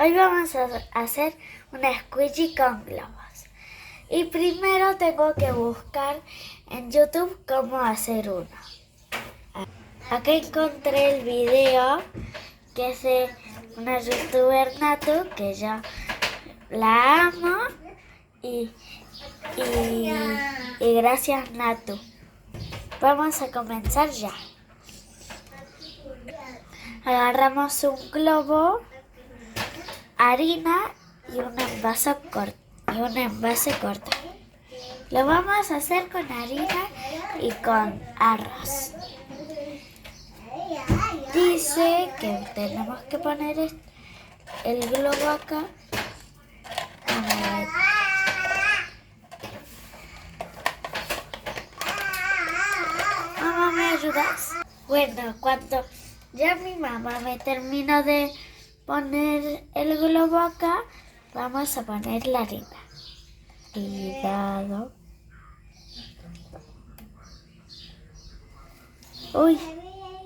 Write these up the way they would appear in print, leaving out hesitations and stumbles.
Hoy vamos a hacer una squishy con globos. Y primero tengo que buscar en YouTube cómo hacer uno. Acá encontré el video que es de una youtuber Natu, que yo la amo. Y gracias Natu. Vamos a comenzar ya. Agarramos un globo, harina y un envase corto. Lo vamos a hacer con harina y con arroz. Dice que tenemos que poner el globo acá. Mamá, ¿me ayudas? Bueno, cuando ya mi mamá me terminó de poner el globo acá, vamos a poner la harina. Cuidado. Uy,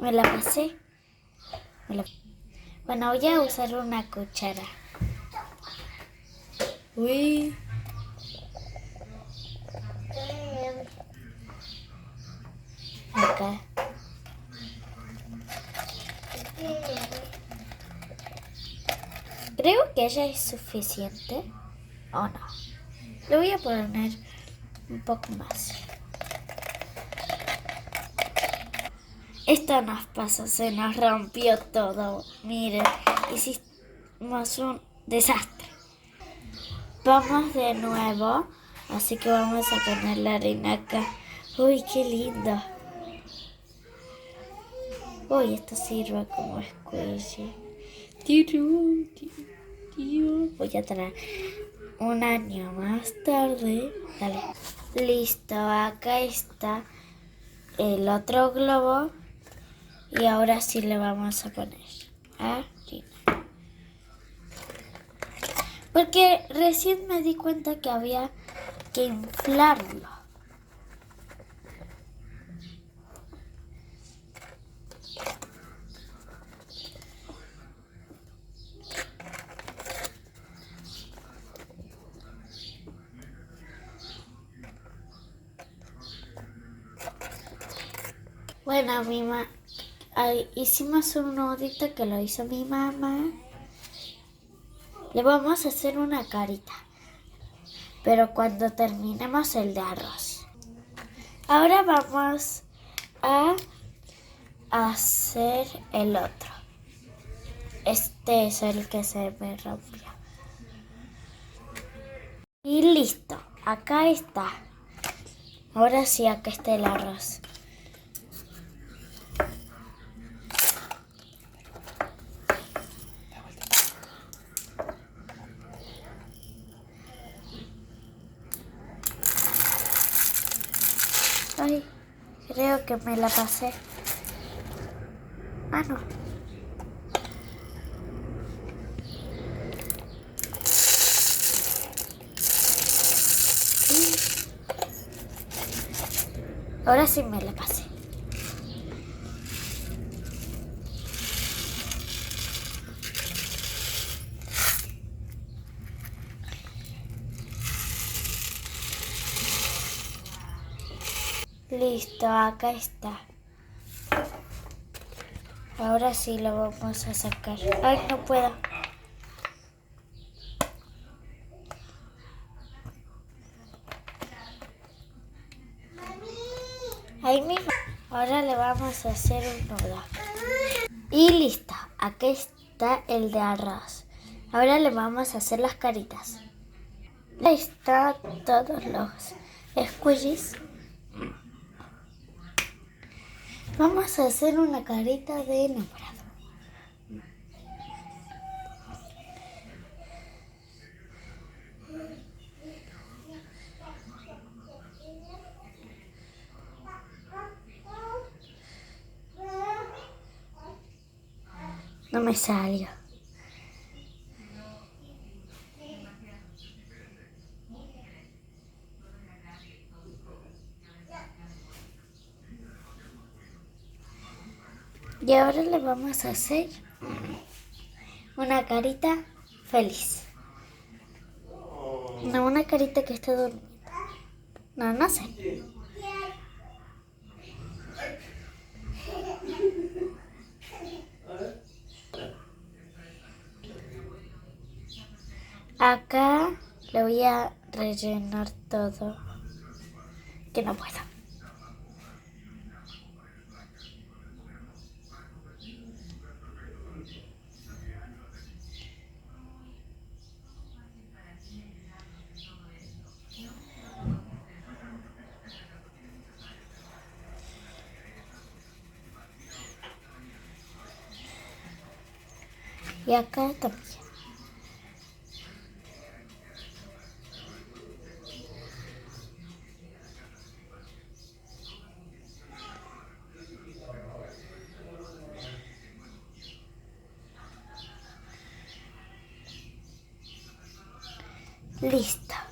me la pasé. Bueno, voy a usar una cuchara. Uy. Acá. Creo que ya es suficiente. ¿O no? Le voy a poner un poco más. Esto nos pasó, se nos rompió todo. Miren, hicimos un desastre. Vamos de nuevo, así que vamos a poner la harina acá. Uy, qué lindo. Uy, esto sirve como squishy. Voy a traer un año más tarde. Dale. Listo, acá está el otro globo. Y ahora sí le vamos a poner harina. Porque recién me di cuenta que había que inflarlo. Bueno, hicimos un nudito que lo hizo mi mamá. Le vamos a hacer una carita, pero cuando terminemos el de arroz. Ahora vamos a hacer el otro. Este es el que se me rompió. Y listo, acá está. Ahora sí, acá está el arroz. Ay, creo que me la pasé. Ah, no. Ahora sí me la pasé. Listo, acá está. Ahora sí lo vamos a sacar. Ay, no puedo. Ahí mismo. Ahora le vamos a hacer un nudo. Y listo, aquí está el de arroz. Ahora le vamos a hacer las caritas. Ahí están todos los squishies. Vamos a hacer una carita de enamorado. No me salió. Y ahora le vamos a hacer una carita feliz. No, una carita que está durmiendo. No, no sé. Acá le voy a rellenar todo. Que no puedo. Y acá también. Listo.